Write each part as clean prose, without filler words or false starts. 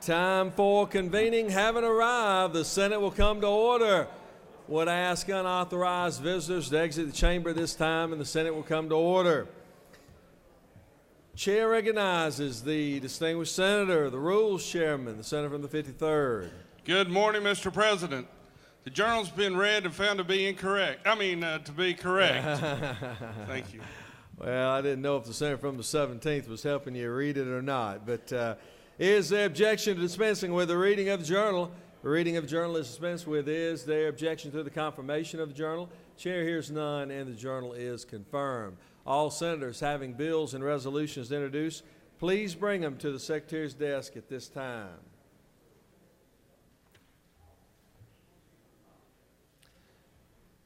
time for convening having arrived. The Senate will come to order. Would ask unauthorized visitors to exit the chamber this time, and the Senate will come to order. Chair recognizes the distinguished senator, the Rules Chairman, the senator from the 53rd. Good morning, Mr. President. The journal's been read and found to be incorrect. To be correct. Thank you. Well, I didn't know if the senator from the 17th was helping you read it or not, but is there objection to dispensing with the reading of the journal? The reading of the journal is dispensed with. Is there objection to the confirmation of the journal? Chair hears none, and the journal is confirmed. All senators having bills and resolutions to introduce, please bring them to the Secretary's desk at this time.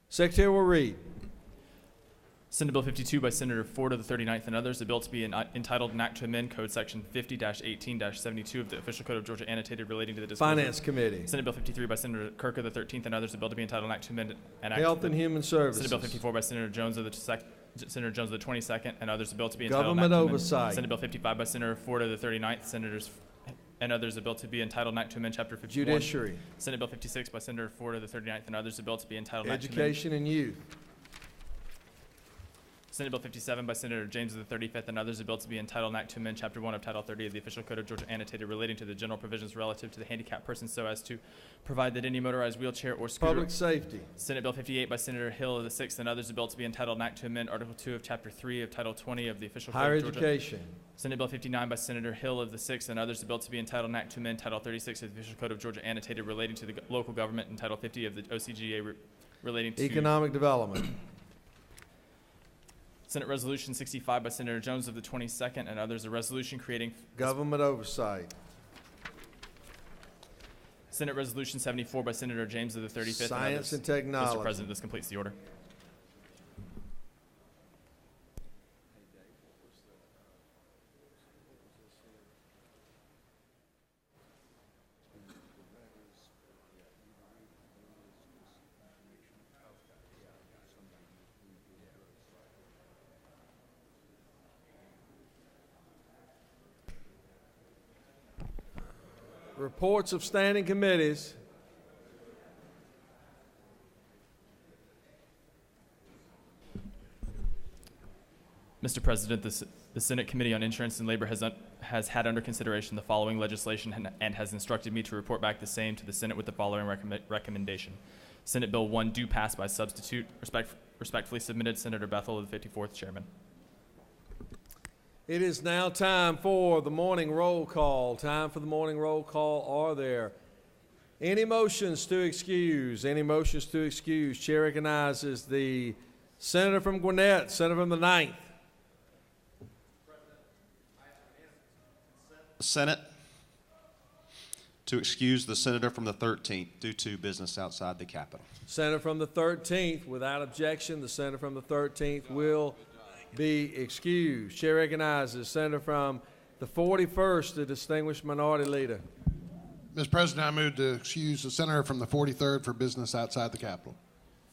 Secretary will read. Senate Bill 52 by Senator Ford of the 39th and others, a bill to be entitled an act to amend Code Section 50-18-72 of the Official Code of Georgia annotated relating to the disclosure. Finance Committee. Senate Bill 53 by Senator Kirk of the 13th and others, a bill to be entitled an act to amend an act. Health and Human Services. Senator Bill 54 by Senator Jones of the 22nd and others, a bill to be entitled Government Oversight. Senate Bill 55 by Senator Ford of the 39th, senators and others, a bill to be entitled an act to amend Chapter 51. Judiciary. Senate Bill 56 by Senator Ford of the 39th and others, a bill to be entitled an act to amend Education and Youth. Senate Bill 57 by Senator James of the 35th and others, a bill to be entitled an act to amend Chapter 1 of Title 30 of the Official Code of Georgia annotated relating to the general provisions relative to the handicapped person so as to provide that any motorized wheelchair or scooter. Public Safety. Senate Bill 58 by Senator Hill of the 6th and others, a bill to be entitled an act to amend Article 2 of Chapter 3 of Title 20 of the Official Code Higher of Georgia. Education. Senate Bill 59 by Senator Hill of the 6th and others, a bill to be entitled an act to amend Title 36 of the Official Code of Georgia annotated relating to the local government and Title 50 of the OCGA relating to Economic Development. Senate Resolution 65 by Senator Jones of the 22nd and others, a resolution creating Government Oversight. Senate Resolution 74 by Senator James of the 35th Science and others. Technology. Mr. President, this completes the order. Reports of standing committees. Mr. President, the Senate Committee on Insurance and Labor has had under consideration the following legislation and has instructed me to report back the same to the Senate with the following recommendation. Senate Bill 1 do pass by substitute. Respectfully submitted, Senator Bethel of the 54th Chairman. It is now time for the morning roll call. Time for the morning roll call. Are there any motions to excuse? Any motions to excuse? Chair recognizes the senator from Gwinnett, senator from the 9th. Senate to excuse the senator from the 13th due to business outside the Capitol. Senator from the 13th, without objection, the senator from the 13th will be excused. Chair recognizes senator from the 41st, the distinguished minority leader. Mr. President, I move to excuse the senator from the 43rd for business outside the Capitol.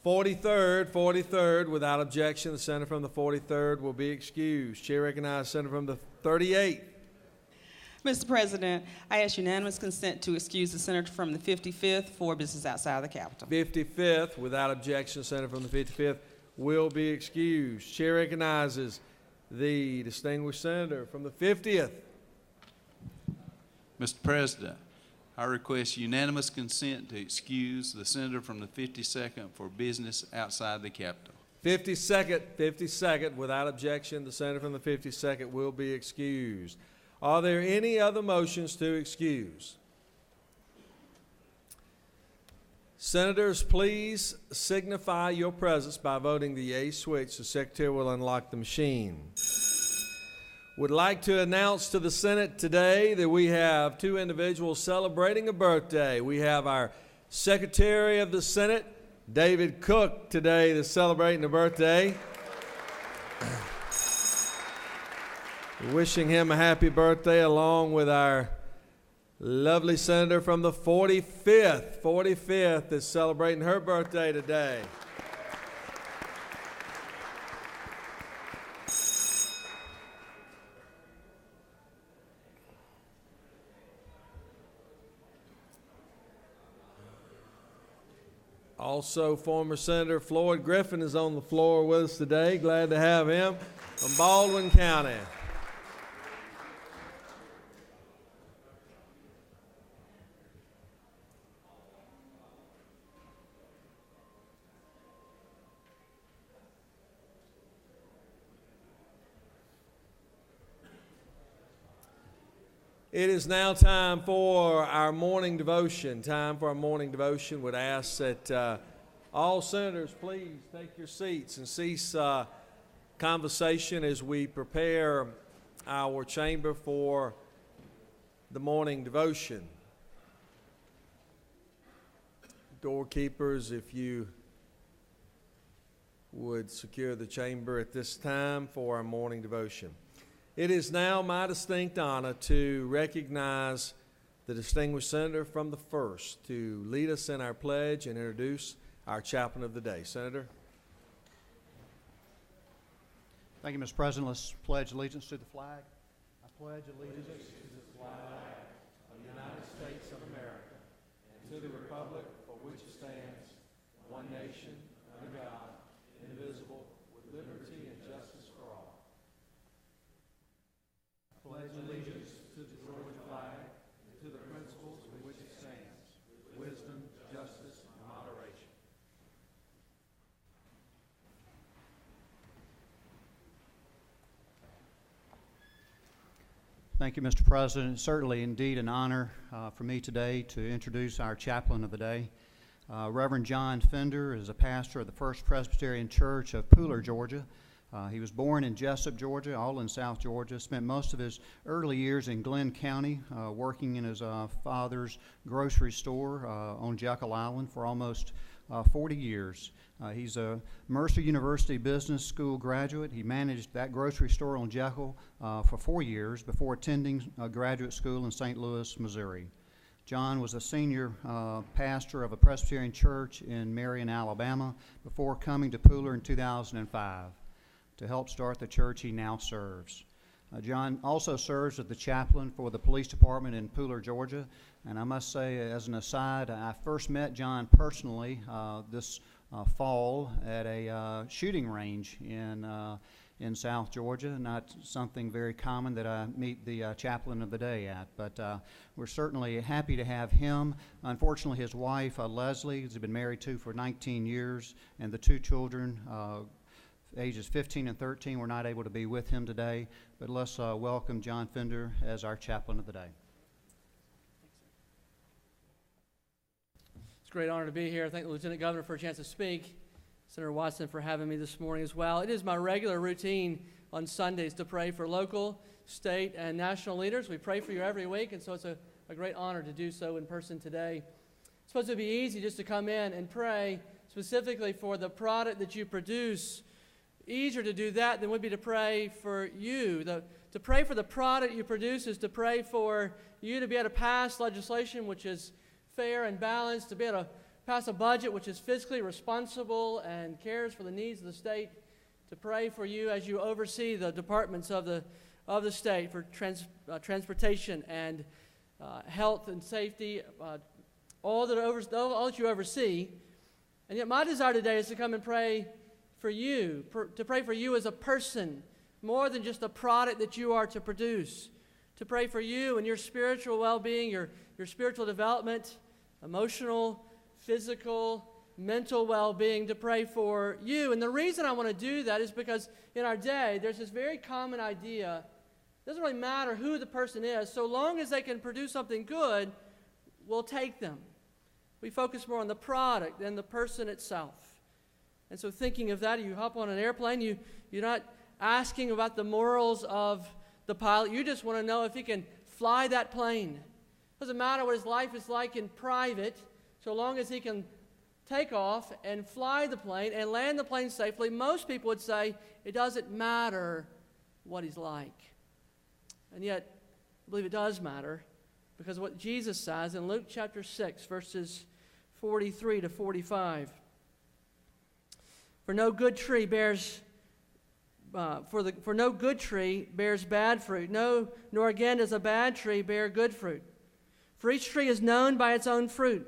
43rd, without objection, the senator from the 43rd will be excused. Chair recognizes senator from the 38th. Mr. President, I ask unanimous consent to excuse the senator from the 55th for business outside the Capitol. 55th, without objection, senator from the 55th will be excused. Chair recognizes the distinguished senator from the 50th. Mr. President, I request unanimous consent to excuse the senator from the 52nd for business outside the Capitol. 52nd, without objection, the senator from the 52nd will be excused. Are there any other motions to excuse? Senators, please signify your presence by voting the yea switch. The Secretary will unlock the machine. Would like to announce to the Senate today that we have two individuals celebrating a birthday. We have our Secretary of the Senate, David Cook, today that's celebrating a birthday. Wishing him a happy birthday along with our lovely senator from the 45th is celebrating her birthday today. Also, former Senator Floyd Griffin is on the floor with us today. Glad to have him from Baldwin County. It is now time for our morning devotion. Would ask that all senators please take your seats and cease conversation as we prepare our chamber for the morning devotion. Doorkeepers, if you would secure the chamber at this time for our morning devotion. It is now my distinct honor to recognize the distinguished senator from the 1st to lead us in our pledge and introduce our chaplain of the day. Senator. Thank you, Mr. President. Let's pledge allegiance to the flag. I pledge allegiance to the flag of the United States of America and to the republic for which it stands, one nation, under God, indivisible, with liberty and justice for all. Pledge allegiance to the Georgia flag and to the principles for which it stands, with wisdom, justice, and moderation. Thank you, Mr. President. It's certainly indeed an honor for me today to introduce our chaplain of the day. Reverend John Fender is a pastor of the First Presbyterian Church of Pooler, Georgia. He was born in Jessup, Georgia, all in South Georgia. Spent most of his early years in Glenn County, working in his father's grocery store on Jekyll Island for almost 40 years. He's a Mercer University Business School graduate. He managed that grocery store on Jekyll for 4 years before attending graduate school in St. Louis, Missouri. John was a senior pastor of a Presbyterian church in Marion, Alabama, before coming to Pooler in 2005. To help start the church he now serves. John also serves as the chaplain for the police department in Pooler, Georgia. And I must say, as an aside, I first met John personally this fall at a shooting range in South Georgia. Not something very common that I meet the chaplain of the day at, but we're certainly happy to have him. Unfortunately, his wife, Leslie, has been married to for 19 years, and the 2 children, ages 15 and 13, were not able to be with him today, but let's welcome John Fender as our chaplain of the day. It's a great honor to be here. Thank the Lieutenant Governor for a chance to speak. Senator Watson for having me this morning as well. It is my regular routine on Sundays to pray for local, state, and national leaders. We pray for you every week, and so it's a great honor to do so in person today. It's supposed to be easy just to come in and pray specifically for the product that you produce. Easier to do that than would be to pray for you. To pray for the product you produce is to pray for you to be able to pass legislation which is fair and balanced, to be able to pass a budget which is fiscally responsible and cares for the needs of the state, to pray for you as you oversee the departments of the state for transportation and health and safety, all that you oversee. And yet my desire today is to come and pray for you, to pray for you as a person, more than just a product that you are to produce, to pray for you and your spiritual well-being, your spiritual development, emotional, physical, mental well-being, to pray for you. And the reason I want to do that is because in our day, there's this very common idea. It doesn't really matter who the person is, so long as they can produce something good, we'll take them. We focus more on the product than the person itself. And so thinking of that, you hop on an airplane, you're not asking about the morals of the pilot. You just want to know if he can fly that plane. Doesn't matter what his life is like in private, so long as he can take off and fly the plane and land the plane safely. Most people would say it doesn't matter what he's like. And yet, I believe it does matter, because of what Jesus says in Luke chapter 6, verses 43 to 45. For no good tree bears bad fruit. Nor again does a bad tree bear good fruit. For each tree is known by its own fruit.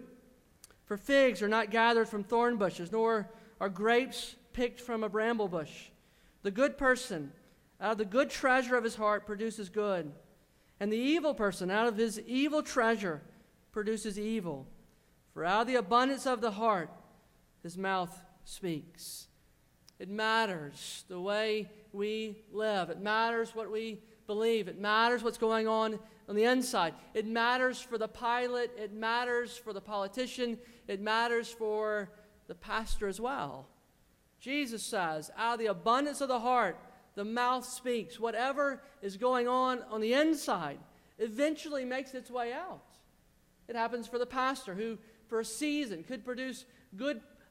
For figs are not gathered from thorn bushes, nor are grapes picked from a bramble bush. The good person, out of the good treasure of his heart, produces good. And the evil person, out of his evil treasure, produces evil. For out of the abundance of the heart, his mouth speaks. It matters the way we live. It matters what we believe. It matters what's going on the inside. It matters for the pilot. It matters for the politician. It matters for the pastor as well. Jesus says, out of the abundance of the heart, the mouth speaks. Whatever is going on the inside eventually makes its way out. It happens for the pastor who, for a season, could produce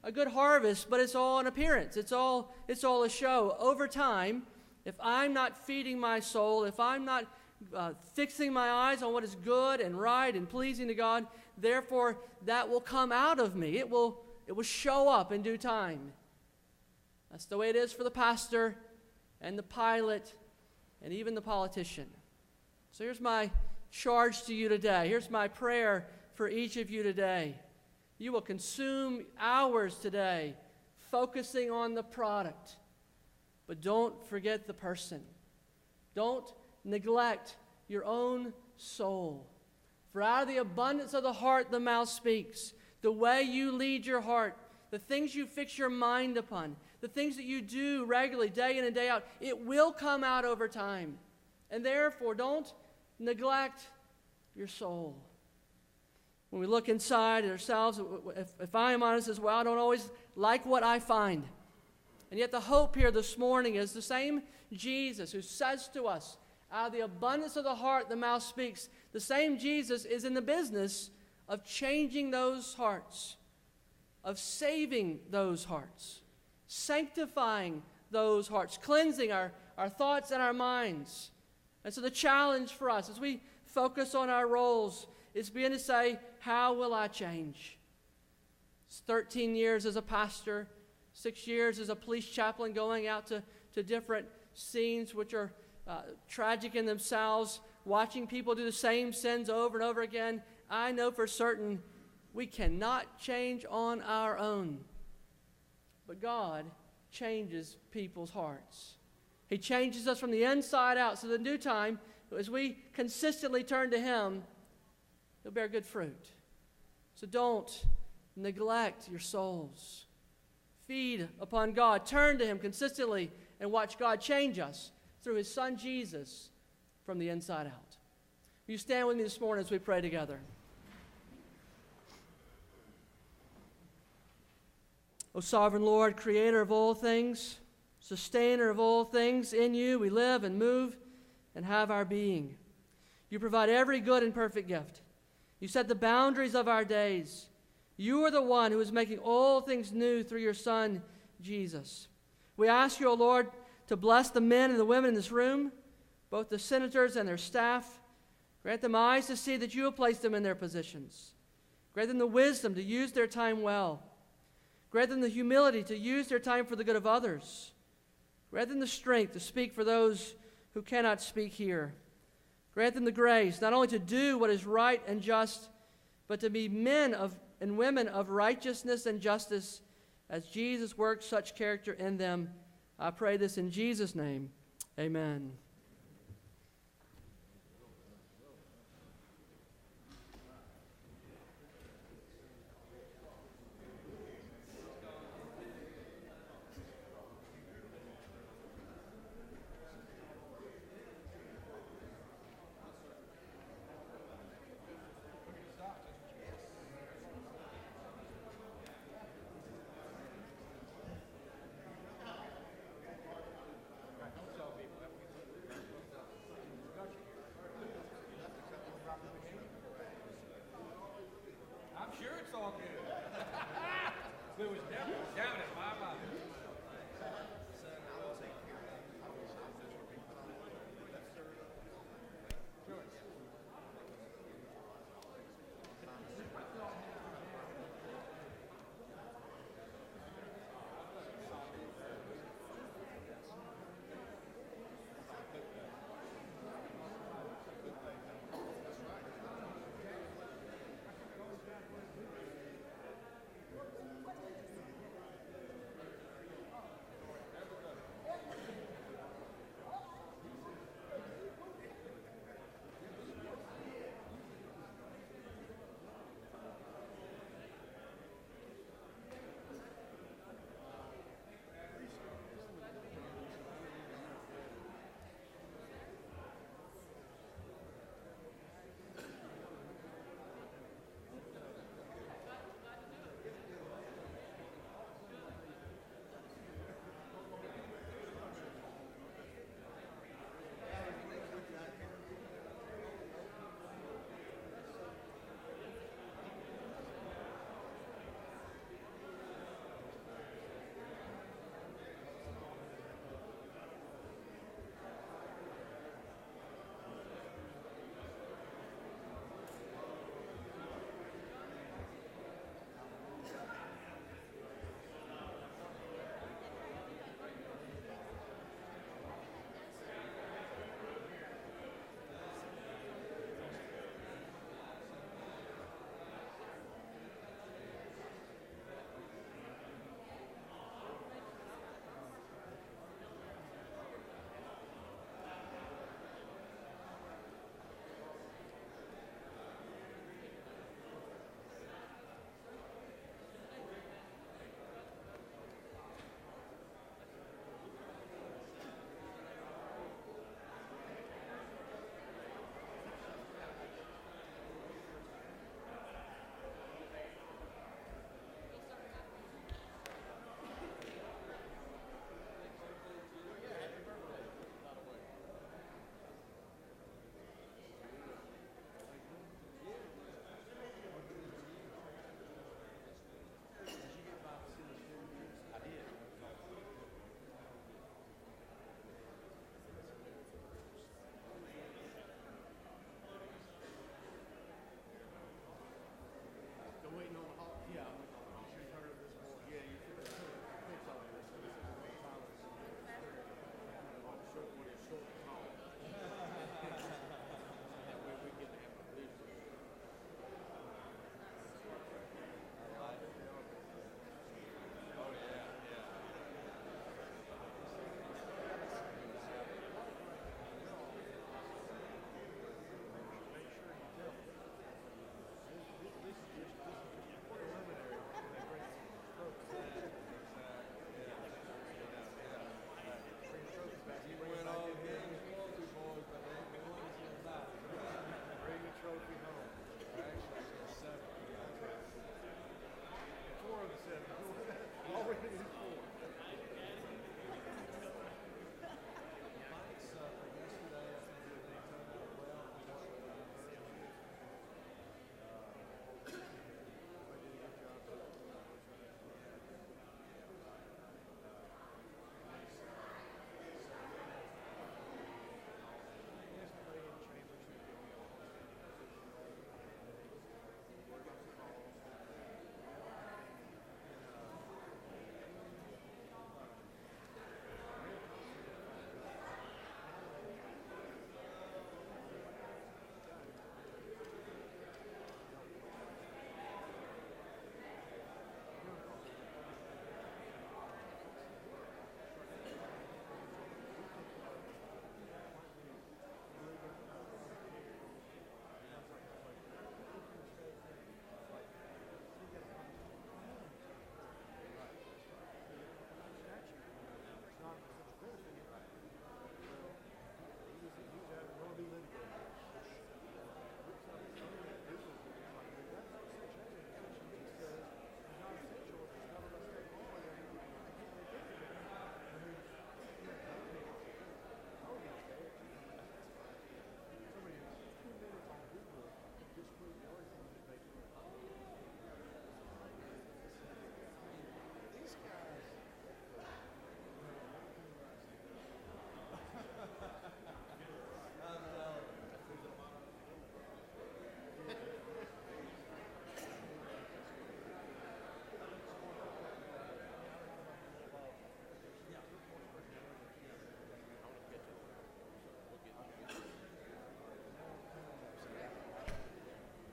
a good harvest, but it's all an appearance. It's all a show. Over time, if I'm not feeding my soul, if I'm not fixing my eyes on what is good and right and pleasing to God, therefore that will come out of me. It will show up in due time. That's the way it is for the pastor and the pilot and even the politician. So here's my charge to you today. Here's my prayer for each of you today. You will consume hours today focusing on the product, but don't forget the person. Don't neglect your own soul. For out of the abundance of the heart, the mouth speaks. The way you lead your heart, the things you fix your mind upon, the things that you do regularly, day in and day out, it will come out over time. And therefore, don't neglect your soul. When we look inside ourselves, if I am honest as well, I don't always like what I find. And yet the hope here this morning is the same Jesus who says to us, out of the abundance of the heart, the mouth speaks. The same Jesus is in the business of changing those hearts, of saving those hearts, sanctifying those hearts, cleansing our thoughts and our minds. And so the challenge for us as we focus on our roles is begin to say, how will I change? It's 13 years as a pastor, 6 years as a police chaplain going out to different scenes which are tragic in themselves, watching people do the same sins over and over again. I know for certain we cannot change on our own. But God changes people's hearts. He changes us from the inside out. So in due time, as we consistently turn to Him, He'll bear good fruit. So don't neglect your souls. Feed upon God. Turn to Him consistently and watch God change us through His Son Jesus from the inside out. Will you stand with me this morning as we pray together? O sovereign Lord, creator of all things, sustainer of all things, in you we live and move and have our being. You provide every good and perfect gift. You set the boundaries of our days. You are the one who is making all things new through your Son, Jesus. We ask you, O Lord, to bless the men and the women in this room, both the senators and their staff. Grant them eyes to see that you have placed them in their positions. Grant them the wisdom to use their time well. Grant them the humility to use their time for the good of others. Grant them the strength to speak for those who cannot speak here. Grant them the grace not only to do what is right and just, but to be men and women of righteousness and justice as Jesus worked such character in them. I pray this in Jesus' name. Amen.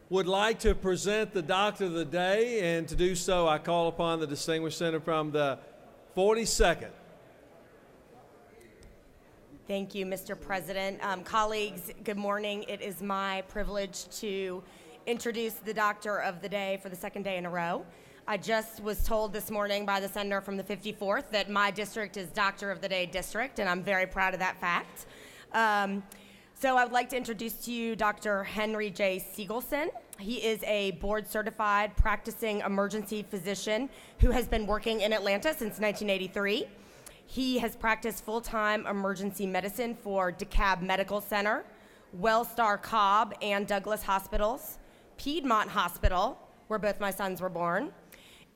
would like to present the Doctor of the Day, and to do so, I call upon the distinguished senator from the 42nd. Thank you, Mr. President. Colleagues, good morning. It is my privilege to introduce the Doctor of the Day for the second day in a row. I just was told this morning by the senator from the 54th that my district is Doctor of the Day district, and I'm very proud of that fact. So I would like to introduce to you Dr. Henry J. Siegelson. He is a board-certified practicing emergency physician who has been working in Atlanta since 1983. He has practiced full-time emergency medicine for DeKalb Medical Center, Wellstar Cobb and Douglas Hospitals, Piedmont Hospital, where both my sons were born,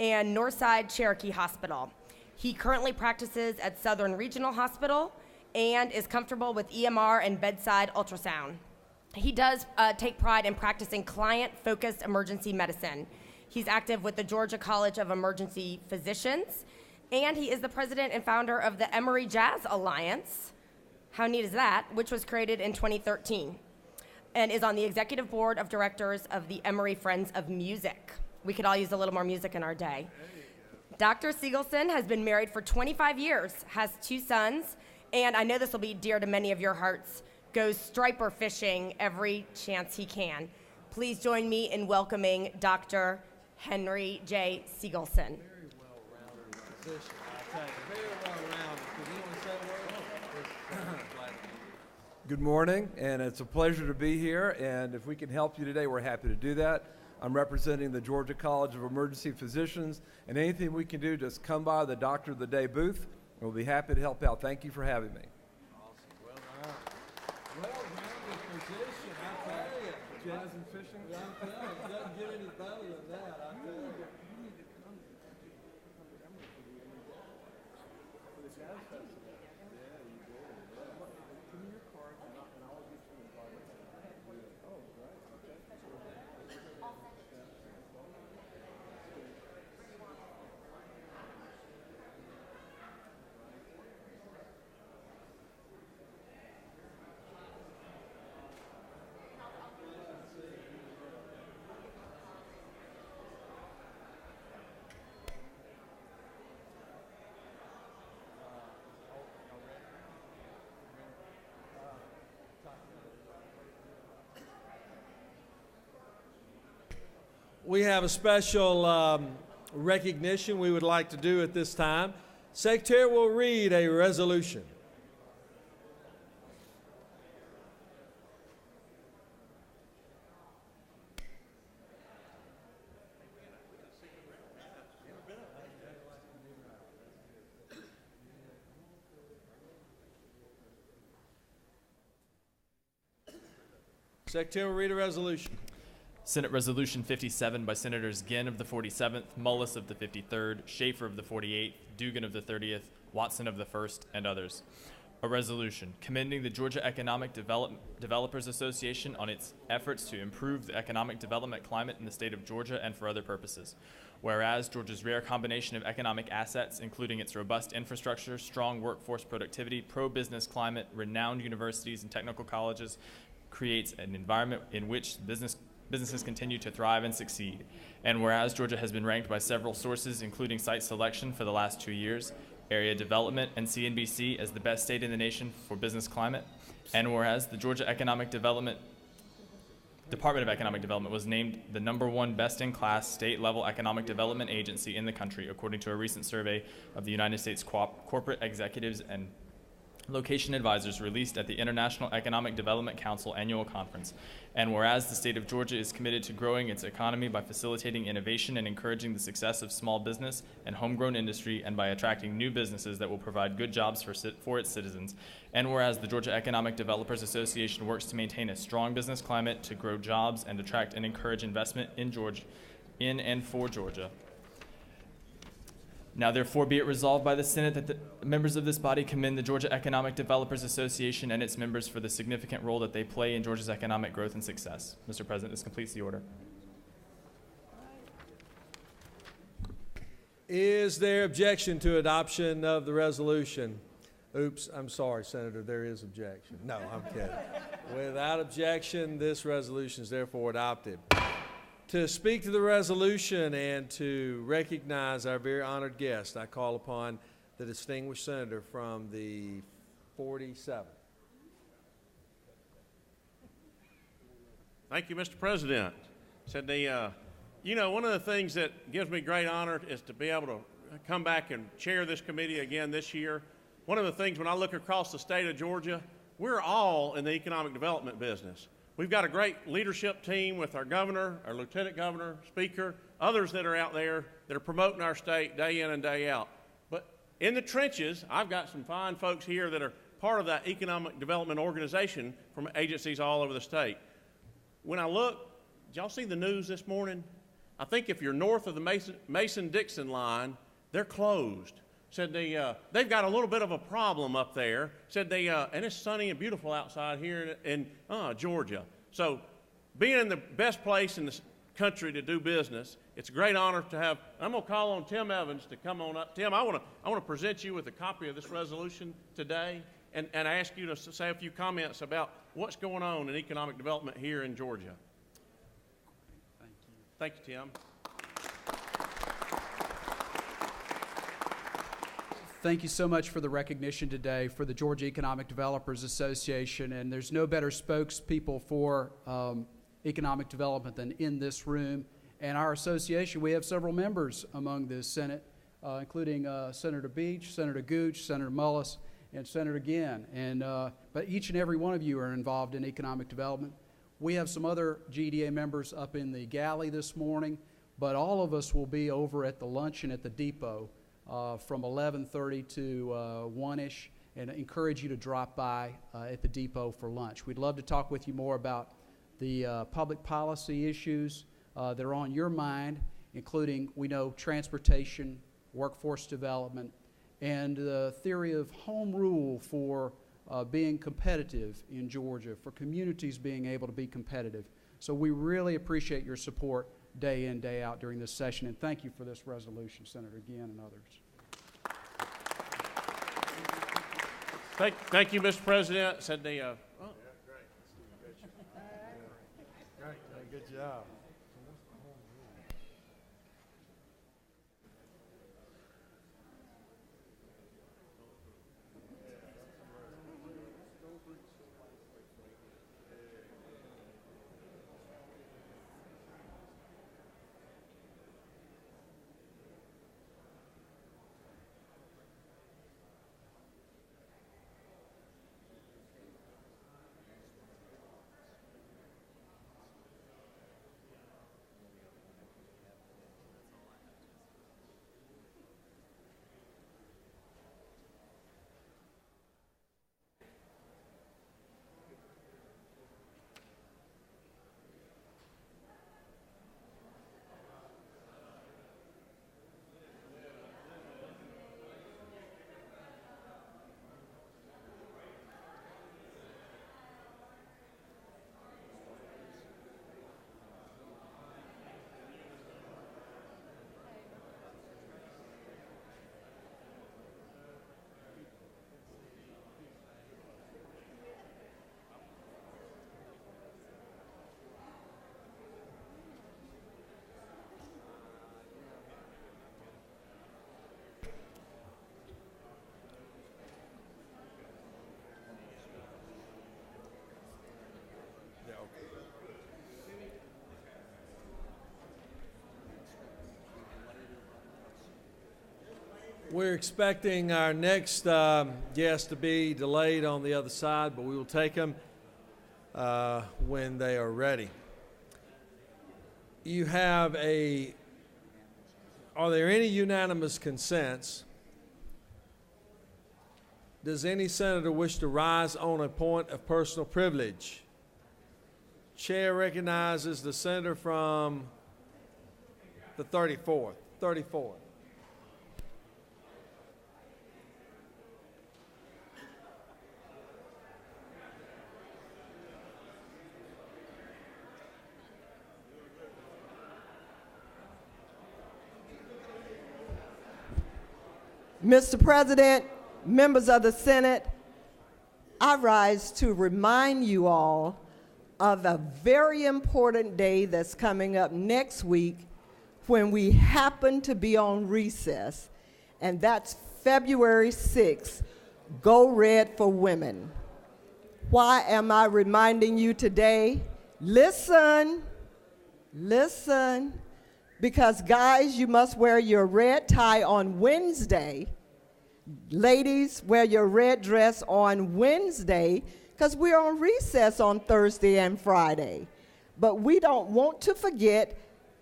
and Northside Cherokee Hospital. He currently practices at Southern Regional Hospital and is comfortable with EMR and bedside ultrasound. He does take pride in practicing client-focused emergency medicine. He's active with the Georgia College of Emergency Physicians, and he is the president and founder of the Emory Jazz Alliance. How neat is that? Which was created in 2013, and is on the executive board of directors of the Emory Friends of Music. We could all use a little more music in our day. Dr. Siegelson has been married for 25 years, has 2 sons, and I know this will be dear to many of your hearts, goes striper fishing every chance he can. Please join me in welcoming Dr. Henry J. Siegelson. Very well-rounded position. I tell you, very well-rounded. Does anyone say a word? Good morning, and it's a pleasure to be here, and if we can help you today, we're happy to do that. I'm representing the Georgia College of Emergency Physicians, and anything we can do, just come by the Doctor of the Day booth, and we'll be happy to help out. Thank you for having me. Awesome. Well-rounded position, I tell you. Jazz and fishing? I'm telling you, it doesn't get any better than that, I tell you. We have a special recognition we would like to do at this time. Secretary will read a resolution. Secretary will read a resolution. Senate Resolution 57 by Senators Ginn of the 47th, Mullis of the 53rd, Schaefer of the 48th, Dugan of the 30th, Watson of the 1st, and others. A resolution commending the Georgia Economic Developers Association on its efforts to improve the economic development climate in the state of Georgia and for other purposes. Whereas Georgia's rare combination of economic assets, including its robust infrastructure, strong workforce productivity, pro-business climate, renowned universities and technical colleges, creates an environment in which businesses continue to thrive and succeed. And whereas Georgia has been ranked by several sources, including site selection for the last 2 years, area development, and CNBC as the best state in the nation for business climate, and whereas the Georgia Department of Economic Development was named the #1 best-in-class state-level economic development agency in the country, according to a recent survey of the United States corporate executives and location advisors released at the International Economic Development Council annual conference. And whereas the state of Georgia is committed to growing its economy by facilitating innovation and encouraging the success of small business and homegrown industry, and by attracting new businesses that will provide good jobs for its citizens. And whereas the Georgia Economic Developers Association works to maintain a strong business climate to grow jobs and attract and encourage investment in and for Georgia. Now therefore be it resolved by the Senate that the members of this body commend the Georgia Economic Developers Association and its members for the significant role that they play in Georgia's economic growth and success. Mr. President, this completes the order. Is there objection to adoption of the resolution? Oops, I'm sorry, Senator, there is objection. No, I'm kidding. Without objection, this resolution is therefore adopted. To speak to the resolution and to recognize our very honored guest, I call upon the distinguished senator from the 47th. Thank you, Mr. President. You know, one of the things that gives me great honor is to be able to come back and chair this committee again this year. One of the things when I look across the state of Georgia, we're all in the economic development business. We've got a great leadership team with our governor, our lieutenant governor, speaker, others that are out there that are promoting our state day in and day out. But in the trenches, I've got some fine folks here that are part of that economic development organization from agencies all over the state. When I look, did y'all see the news this morning? I think if you're north of the Mason-Dixon line, they're closed. Said they've got a little bit of a problem up there. Said and it's sunny and beautiful outside here in Georgia. So being in the best place in the country to do business, it's a great honor to have. I'm going to call on Tim Evans to come on up. Tim, I want to present you with a copy of this resolution today and ask you to say a few comments about what's going on in economic development here in Georgia. Thank you, Tim. Thank you so much for the recognition today for the Georgia Economic Developers Association, and there's no better spokespeople for economic development than in this room. And our association, we have several members among the Senate, including Senator Beach, Senator Gooch, Senator Mullis, and Senator Ginn. But each and every one of you are involved in economic development. We have some other GEDA members up in the galley this morning, but all of us will be over at the luncheon at the depot from 11:30 to 1-ish, and I encourage you to drop by at the depot for lunch. We'd love to talk with you more about the public policy issues that are on your mind, including, we know, transportation, workforce development, and the theory of home rule for being competitive in Georgia, for communities being able to be competitive. So we really appreciate your support day in, day out during this session, and thank you for this resolution, Senator Ginn and others. Thank you, Mr. President. Great, good job. We're expecting our next guest to be delayed on the other side, but we will take them when they are ready. You have are there any unanimous consents? Does any senator wish to rise on a point of personal privilege? Chair recognizes the senator from the 34th. Mr. President, members of the Senate, I rise to remind you all of a very important day that's coming up next week when we happen to be on recess, and that's February 6th, Go Red for Women. Why am I reminding you today? Listen, because guys, you must wear your red tie on Wednesday. Ladies, wear your red dress on Wednesday, because we're on recess on Thursday and Friday. But we don't want to forget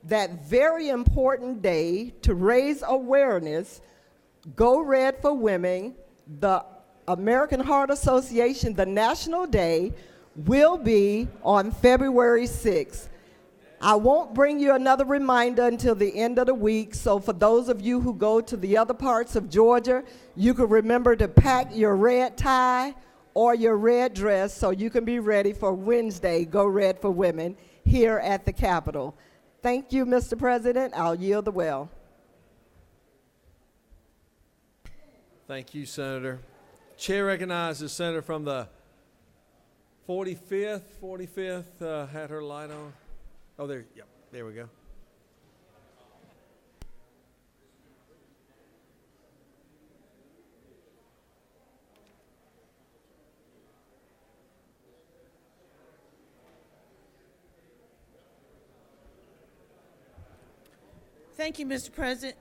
that very important day to raise awareness. Go Red for Women, the American Heart Association, the National Day, will be on February 6th. I won't bring you another reminder until the end of the week, so for those of you who go to the other parts of Georgia, you can remember to pack your red tie or your red dress so you can be ready for Wednesday, Go Red for Women, here at the Capitol. Thank you, Mr. President. I'll yield the well. Thank you, Senator. Chair recognizes Senator from the 45th. 45th had her light on. Oh, there, yep, there we go. Thank you, Mr. President.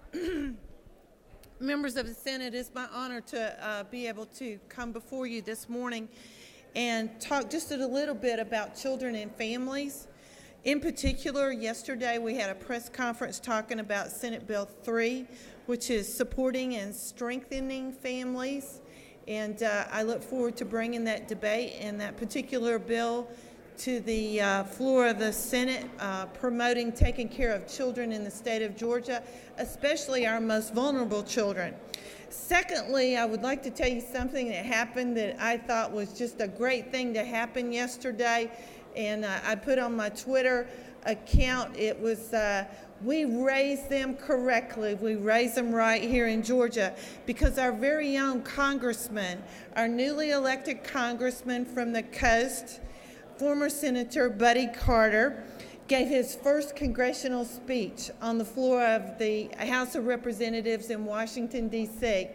Members of the Senate, it's my honor to be able to come before you this morning and talk just a little bit about children and families. In particular, yesterday we had a press conference talking about Senate Bill 3, which is supporting and strengthening families. And I look forward to bringing that debate and that particular bill to the floor of the Senate, promoting taking care of children in the state of Georgia, especially our most vulnerable children. Secondly, I would like to tell you something that happened that I thought was just a great thing to happen yesterday. And I put on my Twitter account, it was, we raised them correctly. We raised them right here in Georgia because our very own congressman, our newly elected congressman from the coast, former Senator Buddy Carter, gave his first congressional speech on the floor of the House of Representatives in Washington, D.C.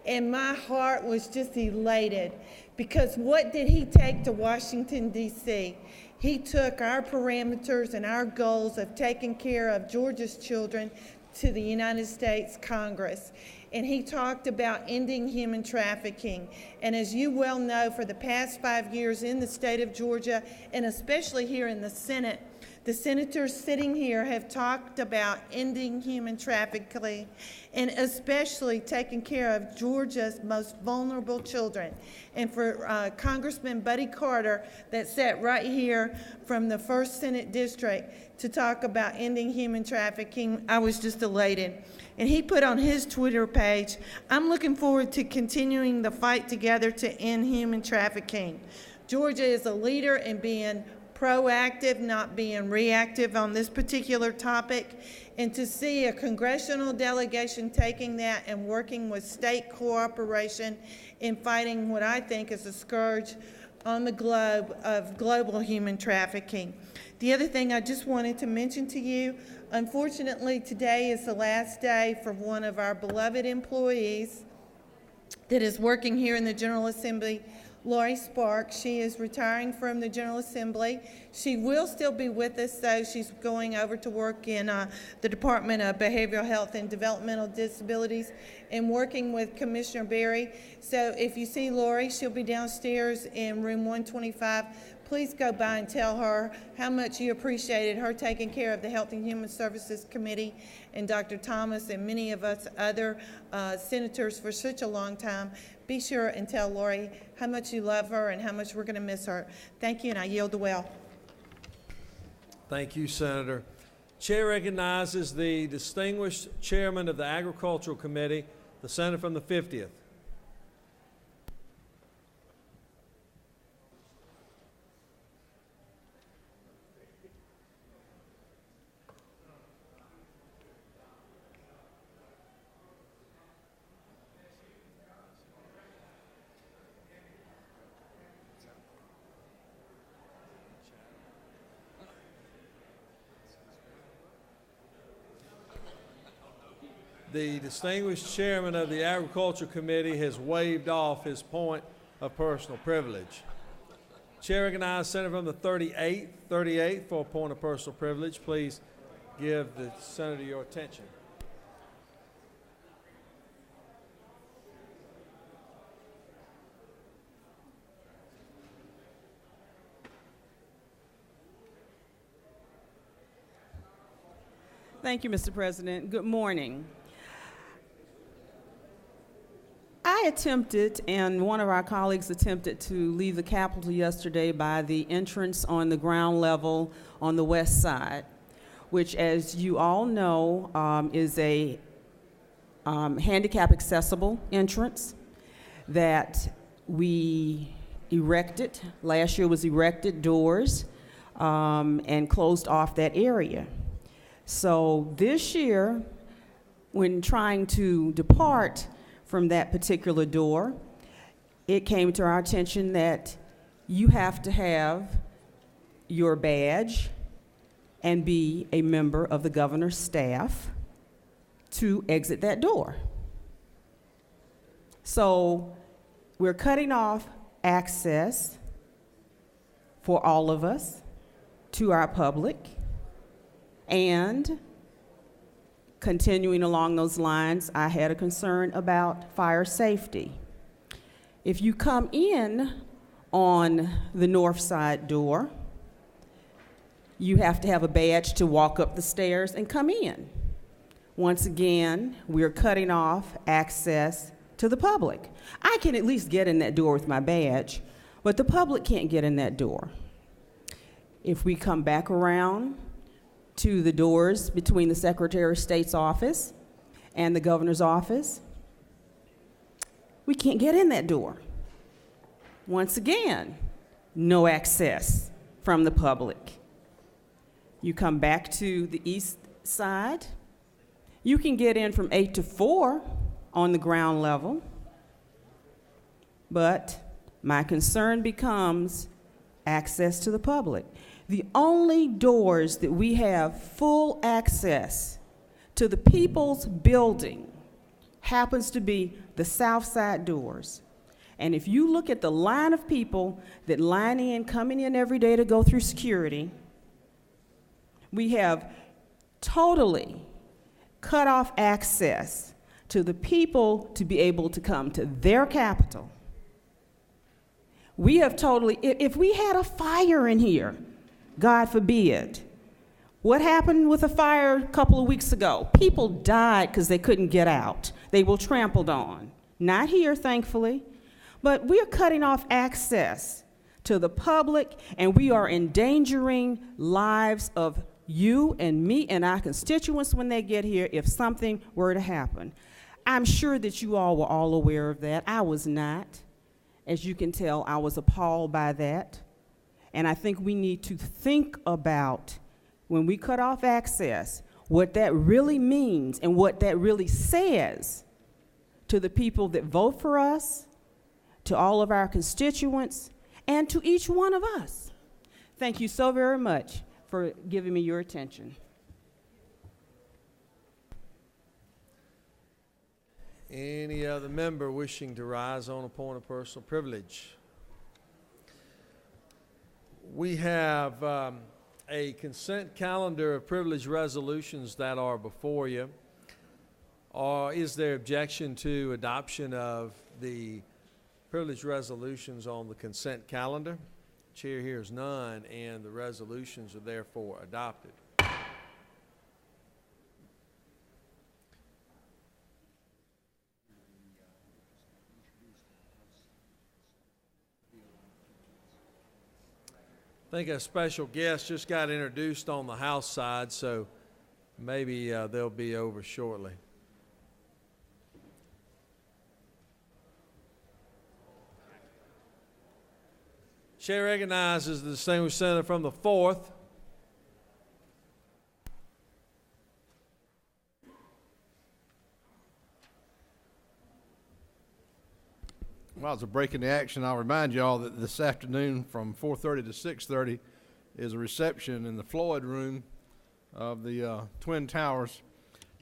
And my heart was just elated because what did he take to Washington, D.C.? He took our parameters and our goals of taking care of Georgia's children to the United States Congress. And he talked about ending human trafficking. And as you well know, for the past 5 years in the state of Georgia, and especially here in the Senate, the senators sitting here have talked about ending human trafficking and especially taking care of Georgia's most vulnerable children. And for Congressman Buddy Carter, that sat right here from the 1st Senate District, to talk about ending human trafficking, I was just elated. And he put on his Twitter page, "I'm looking forward to continuing the fight together to end human trafficking." Georgia is a leader in being proactive, not being reactive on this particular topic. And to see a congressional delegation taking that and working with state cooperation in fighting what I think is a scourge on the globe of global human trafficking. The other thing I just wanted to mention to you, unfortunately today is the last day for one of our beloved employees that is working here in the General Assembly, Lori Sparks. She is retiring from the General Assembly. She will still be with us, though. She's going over to work in the Department of Behavioral Health and Developmental Disabilities and working with Commissioner Berry. So if you see Lori, she'll be downstairs in room 125. Please go by and tell her how much you appreciated her taking care of the Health and Human Services Committee and Dr. Thomas and many of us other senators for such a long time. Be sure and tell Lori how much you love her and how much we're going to miss her. Thank you, and I yield the well. Thank you, Senator. Chair recognizes the distinguished chairman of the Agricultural Committee, the senator from the 50th. The distinguished chairman of the Agriculture Committee has waived off his point of personal privilege. Chair recognizes Senator from the 38th for a point of personal privilege. Please give the senator your attention. Thank you, Mr. President. Good morning. I attempted, and one of our colleagues attempted, to leave the Capitol yesterday by the entrance on the ground level on the west side, which, as you all know, is a handicap accessible entrance that we erected. Last year was erected doors and closed off that area. So this year, when trying to depart from that particular door, it came to our attention that you have to have your badge and be a member of the governor's staff to exit that door. So we're cutting off access for all of us to our public. And continuing along those lines, I had a concern about fire safety. If you come in on the north side door, you have to have a badge to walk up the stairs and come in. Once again, we're cutting off access to the public. I can at least get in that door with my badge, but the public can't get in that door. If we come back around to the doors between the Secretary of State's office and the governor's office, we can't get in that door. Once again, no access from the public. You come back to the east side, you can get in from 8 to 4 on the ground level, but my concern becomes access to the public. The only doors that we have full access to the people's building happens to be the south side doors. And if you look at the line of people that line in, coming in every day to go through security, we have totally cut off access to the people to be able to come to their capital. We have totally, if we had a fire in here, God forbid. What happened with a fire a couple of weeks ago? People died because they couldn't get out. They were trampled on. Not here, thankfully, but we're cutting off access to the public, and we are endangering lives of you and me and our constituents when they get here if something were to happen. I'm sure that you all were all aware of that. I was not. As you can tell, I was appalled by that. And I think we need to think about, when we cut off access, what that really means and what that really says to the people that vote for us, to all of our constituents, and to each one of us. Thank you so very much for giving me your attention. Any other member wishing to rise on a point of personal privilege? We have a consent calendar of privilege resolutions that are before you. Or is there objection to adoption of the privilege resolutions on the consent calendar? Chair hears none, and the resolutions are therefore adopted. I think a special guest just got introduced on the House side, so maybe they'll be over shortly. Chair recognizes the distinguished senator from the 4th. Well, as a break in the action, I'll remind you all that this afternoon from 4:30 to 6:30 is a reception in the Floyd Room of the Twin Towers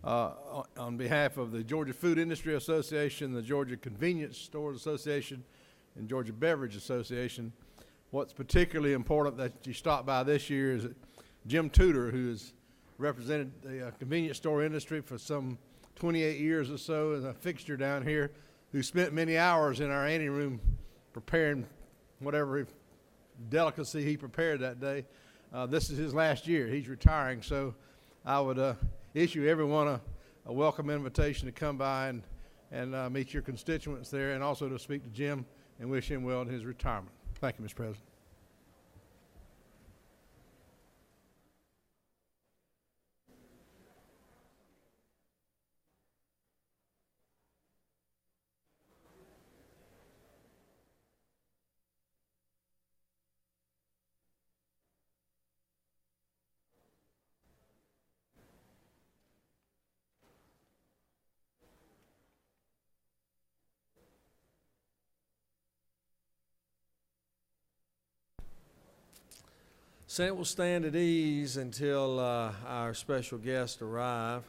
on behalf of the Georgia Food Industry Association, the Georgia Convenience Stores Association, and Georgia Beverage Association. What's particularly important that you stop by this year is that Jim Tudor, who has represented the convenience store industry for some 28 years or so, is a fixture down here, who spent many hours in our anteroom preparing whatever delicacy he prepared that day. This is his last year. He's retiring, so I would issue everyone a welcome invitation to come by and meet your constituents there, and also to speak to Jim and wish him well in his retirement. Thank you, Mr. President. Senate will stand at ease until our special guests arrive.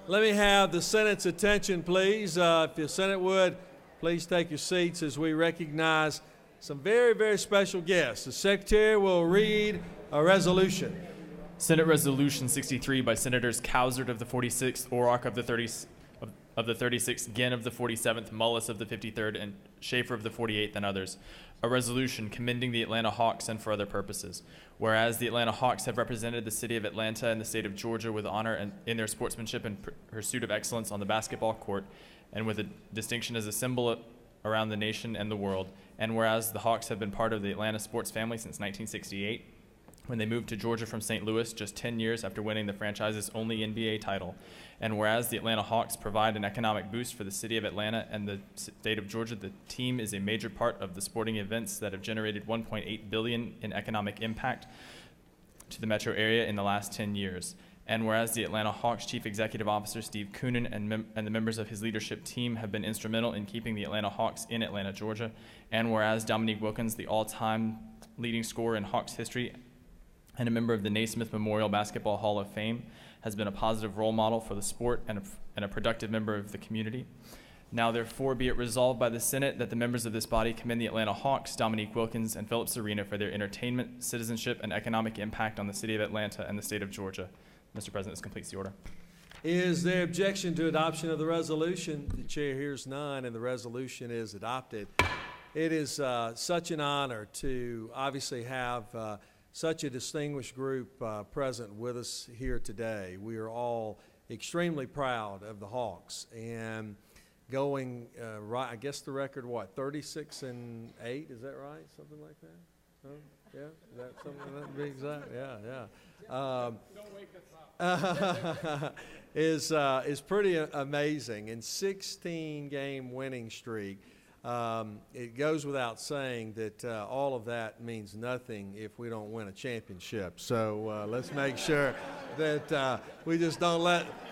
Let me have the Senate's attention, please. If the Senate would, please take your seats as we recognize some very, very special guests. The Secretary will read a resolution. Senate Resolution 63 by Senators Cowsert of the 46th, Orrock of the 36th, Ginn of the 47th, Mullis of the 53rd, and Schaefer of the 48th, and others. A resolution commending the Atlanta Hawks and for other purposes. Whereas the Atlanta Hawks have represented the city of Atlanta and the state of Georgia with honor and in their sportsmanship and pursuit of excellence on the basketball court, and with a distinction as a symbol around the nation and the world. And whereas the Hawks have been part of the Atlanta sports family since 1968, when they moved to Georgia from St. Louis just 10 years after winning the franchise's only NBA title. And whereas the Atlanta Hawks provide an economic boost for the city of Atlanta and the state of Georgia, the team is a major part of the sporting events that have generated $1.8 billion in economic impact to the metro area in the last 10 years. And whereas the Atlanta Hawks Chief Executive Officer Steve Koonin and the members of his leadership team have been instrumental in keeping the Atlanta Hawks in Atlanta, Georgia. And whereas Dominique Wilkins, the all-time leading scorer in Hawks history and a member of the Naismith Memorial Basketball Hall of Fame, has been a positive role model for the sport and a productive member of the community. Now therefore be it resolved by the Senate that the members of this body commend the Atlanta Hawks, Dominique Wilkins, and Philip Serena for their entertainment, citizenship, and economic impact on the city of Atlanta and the state of Georgia. Mr. President, this completes the order. Is there objection to adoption of the resolution? The chair hears none, and the resolution is adopted. It is such an honor to obviously have such a distinguished group present with us here today. We are all extremely proud of the Hawks and going right. I guess the record, what, 36-8? Is that right? Something like that? Huh? Yeah, is that something that to be exact? Yeah. Don't wake us up. Is pretty amazing. In 16-game winning streak. It goes without saying that all of that means nothing if we don't win a championship. So let's make sure that we just don't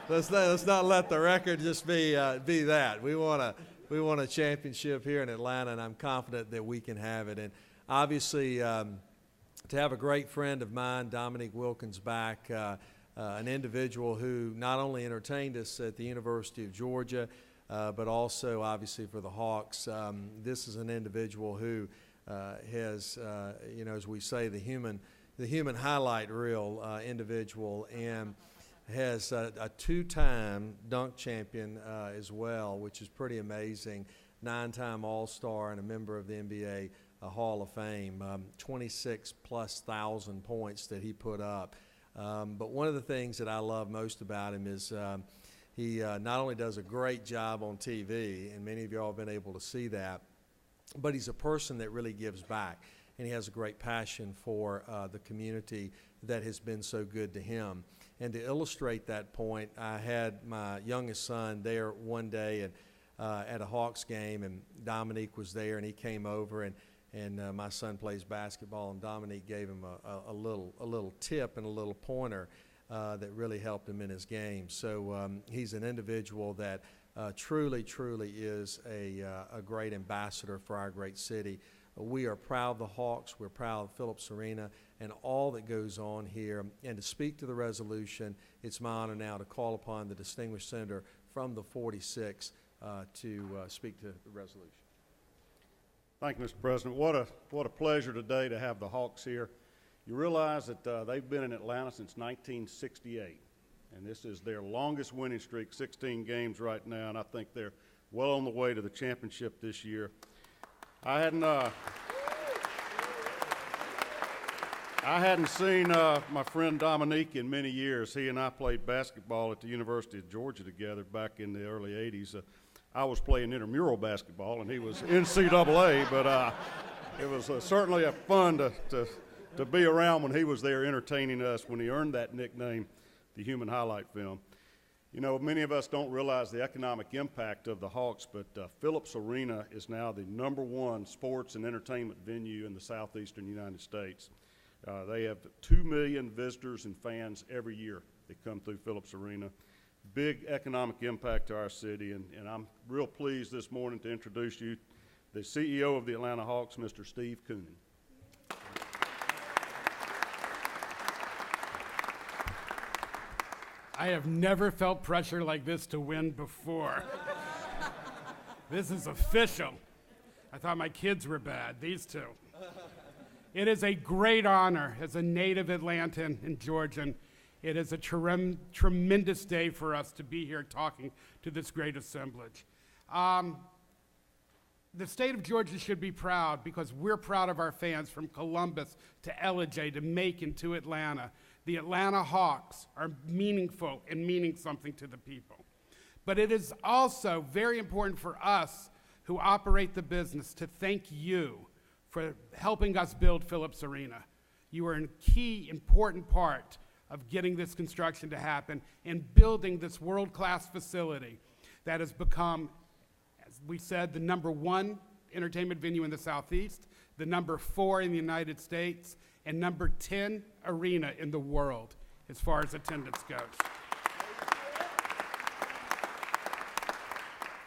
let's not let the record just be that. We want a championship here in Atlanta, and I'm confident that we can have it. And obviously, to have a great friend of mine, Dominique Wilkins, back, an individual who not only entertained us at the University of Georgia, but also obviously for the Hawks. This is an individual who has, as we say, the human highlight reel individual, and has a two-time dunk champion as well, which is pretty amazing. 9-time All-Star and a member of the NBA Hall of Fame. 26,000+ points that he put up. But one of the things that I love most about him is he not only does a great job on TV, and many of you all have been able to see that, but he's a person that really gives back, and he has a great passion for the community that has been so good to him. And to illustrate that point, I had my youngest son there one day at a Hawks game, and Dominique was there, and he came over, and my son plays basketball, and Dominique gave him a little tip and a little pointer that really helped him in his game. So he's an individual that truly is a great ambassador for our great city. We are proud of the Hawks. We're proud of Philip Serena and all that goes on here. And to speak to the resolution, it's my honor now to call upon the distinguished senator from the 46 to speak to the resolution. Thank you, Mr. President. What a pleasure today to have the Hawks here. You realize that they've been in Atlanta since 1968, and this is their longest winning streak, 16 games right now, and I think they're well on the way to the championship this year. I hadn't seen my friend Dominique in many years. He and I played basketball at the University of Georgia together back in the early 80s. I was playing intramural basketball, and he was NCAA, but it was certainly fun to be around when he was there entertaining us, when he earned that nickname, the Human Highlight Film. You know, many of us don't realize the economic impact of the Hawks, but Phillips Arena is now the #1 sports and entertainment venue in the southeastern United States. They have 2 million visitors and fans every year that come through Phillips Arena. Big economic impact to our city, and I'm real pleased this morning to introduce you the CEO of the Atlanta Hawks, Mr. Steve Koonin. I have never felt pressure like this to win before. This is official. I thought my kids were bad, these two. It is a great honor as a native Atlantan and Georgian. It is a tremendous day for us to be here talking to this great assemblage. The state of Georgia should be proud because we're proud of our fans from Columbus to Ellijay to Macon to Atlanta. The Atlanta Hawks are meaningful and meaning something to the people. But it is also very important for us who operate the business to thank you for helping us build Phillips Arena. You are a key, important part of getting this construction to happen and building this world-class facility that has become, as we said, the #1 entertainment venue in the Southeast, the #4 in the United States, and #10 arena in the world as far as attendance goes.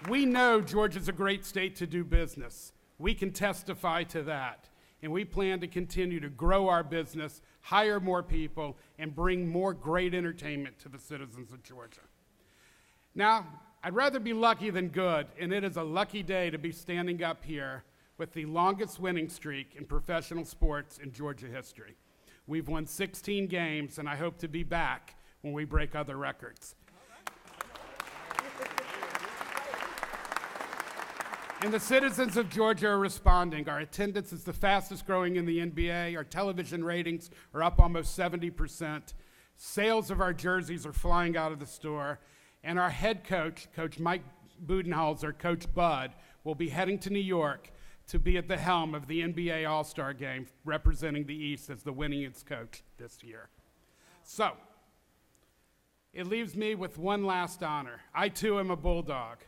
We know Georgia's a great state to do business. We can testify to that. And we plan to continue to grow our business, hire more people, and bring more great entertainment to the citizens of Georgia. Now, I'd rather be lucky than good, and it is a lucky day to be standing up here with the longest winning streak in professional sports in Georgia history. We've won 16 games, and I hope to be back when we break other records. And the citizens of Georgia are responding. Our attendance is the fastest growing in the NBA. Our television ratings are up almost 70%. Sales of our jerseys are flying out of the store. And our head coach, Coach Mike Budenholzer, Coach Bud, will be heading to New York to be at the helm of the NBA All-Star Game, representing the East as the winningest coach this year. So, it leaves me with one last honor. I, too, am a Bulldog.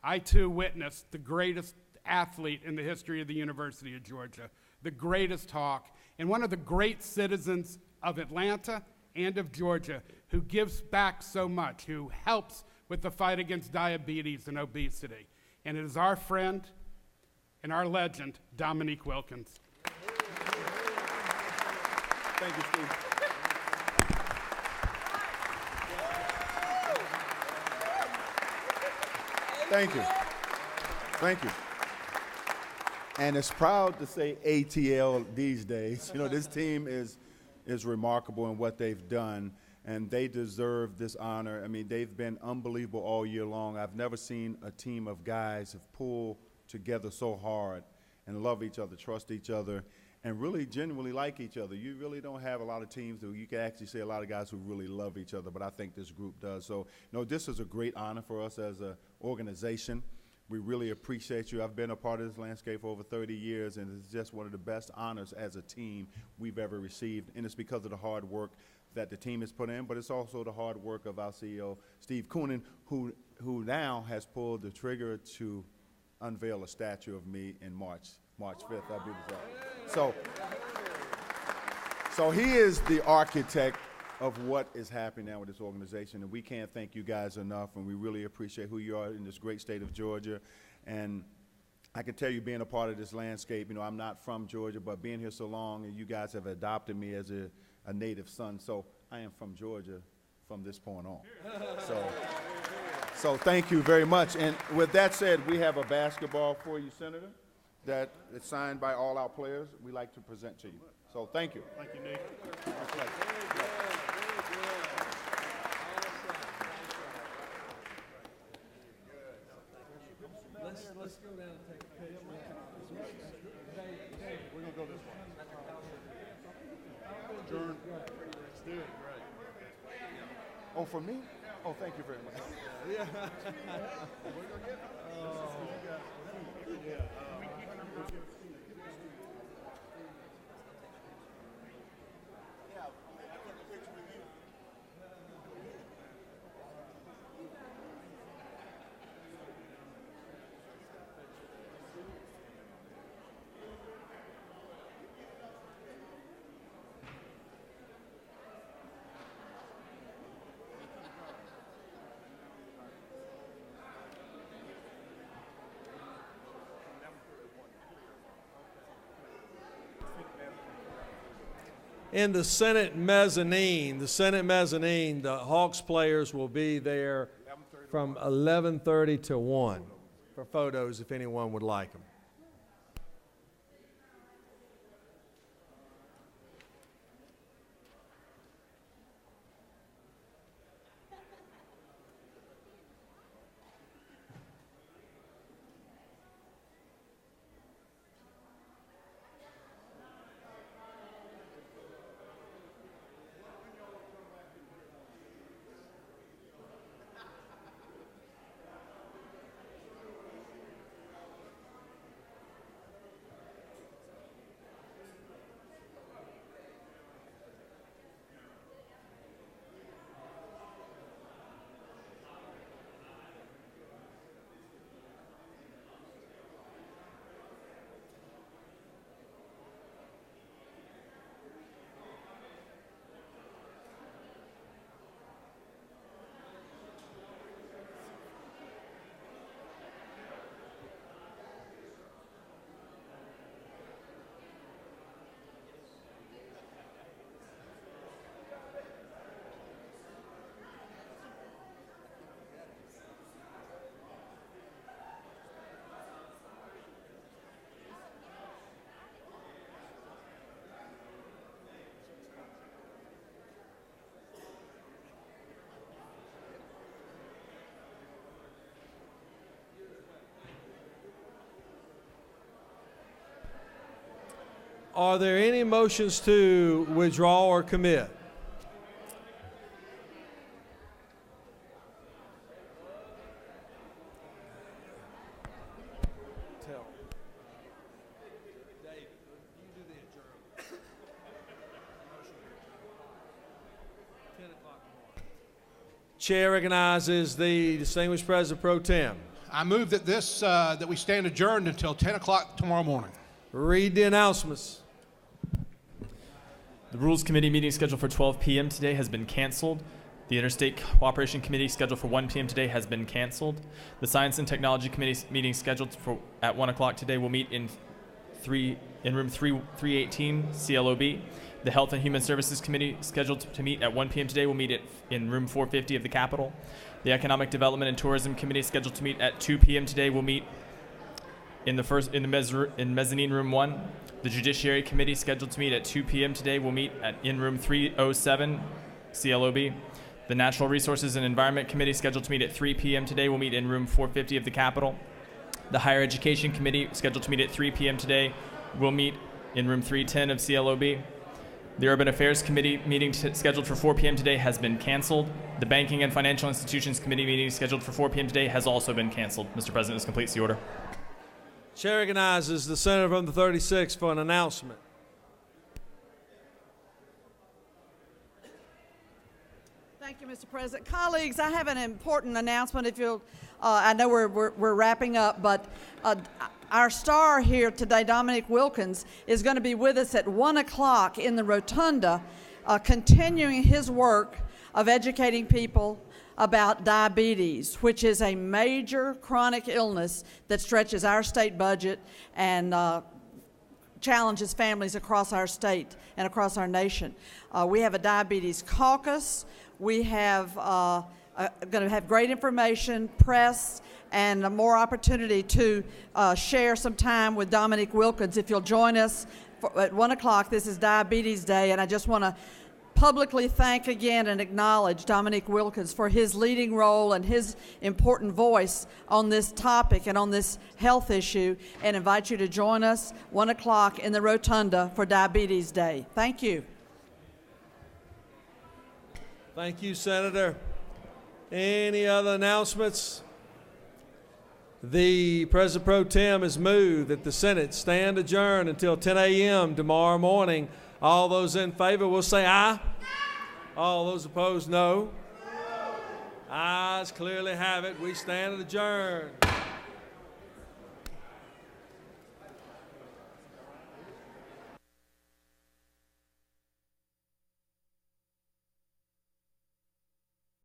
I, too, witnessed the greatest athlete in the history of the University of Georgia, the greatest Hawk, and one of the great citizens of Atlanta and of Georgia who gives back so much, who helps with the fight against diabetes and obesity. And it is our friend and our legend, Dominique Wilkins. Thank you, Steve. Thank you. Thank you. And it's proud to say ATL these days. You know, this team is remarkable in what they've done, and they deserve this honor. I mean, they've been unbelievable all year long. I've never seen a team of guys have pulled together so hard and love each other, trust each other, and really genuinely like each other. You really don't have a lot of teams that you can actually say a lot of guys who really love each other, but I think this group does. So, you know, this is a great honor for us as an organization. We really appreciate you. I've been a part of this landscape for over 30 years, and it's just one of the best honors as a team we've ever received, and it's because of the hard work that the team has put in, but it's also the hard work of our CEO, Steve Koonin, who now has pulled the trigger to unveil a statue of me in March 5th. That'll be the So he is the architect of what is happening now with this organization, and we can't thank you guys enough, and we really appreciate who you are in this great state of Georgia. And I can tell you, being a part of this landscape, you know, I'm not from Georgia, but being here so long, and you guys have adopted me as a native son, so I am from Georgia from this point on. So thank you very much. And with that said, we have a basketball for you, Senator, that is signed by all our players. We'd like to present to you. So thank you. Thank you, Nick. Let's go down and take a picture. We're going to go this way. Adjourn. Let's do it. Great. Oh, for me? Oh, thank you very much. Yeah. in the Senate mezzanine. The Senate mezzanine, the Hawks players will be there from 11:30 to 1 for photos if anyone would like them. Are there any motions to withdraw or commit? Chair recognizes the distinguished President Pro Tem. I move that that we stand adjourned until 10 o'clock tomorrow morning. Read the announcements. The Rules Committee meeting scheduled for 12 p.m. today has been canceled. The Interstate Cooperation Committee scheduled for 1 p.m. today has been canceled. The Science and Technology Committee meeting scheduled for at 1 o'clock today will meet in room 318 CLOB. The Health and Human Services Committee scheduled to meet at 1 p.m. today will meet in room 450 of the Capitol. The Economic Development and Tourism Committee scheduled to meet at 2 p.m. today will meet in mezzanine room 1. The Judiciary Committee scheduled to meet at 2 p.m. today will meet in room 307 CLOB. The Natural Resources and Environment Committee scheduled to meet at 3 p.m. today will meet in room 450 of the Capitol. The Higher Education Committee scheduled to meet at 3 p.m. today will meet in room 310 of CLOB. The Urban Affairs Committee meeting scheduled for 4 p.m. today has been canceled. The Banking and Financial Institutions Committee meeting scheduled for 4 p.m. today has also been canceled. Mr. President, this completes the order. Chair recognizes the senator from the 36th for an announcement. Thank you, Mr. President. Colleagues, I have an important announcement. If you'll, I know we're wrapping up, but our star here today, Dominic Wilkins, is going to be with us at 1 o'clock in the rotunda, continuing his work of educating people about diabetes, which is a major chronic illness that stretches our state budget and challenges families across our state and across our nation. We have a diabetes caucus. We have going to have great information, press, and more opportunity to share some time with Dominic Wilkins. If you'll join us at 1 o'clock, this is Diabetes Day, and I just want to publicly thank again and acknowledge Dominic Wilkins for his leading role and his important voice on this topic and on this health issue, and invite you to join us 1 o'clock in the rotunda for Diabetes Day. Thank you. Thank you, Senator. Any other announcements? The President Pro Tem has moved that the Senate stand adjourned until 10 a.m. tomorrow morning. All those in favor will say aye. All those opposed, no. Ayes clearly have it. We stand adjourned.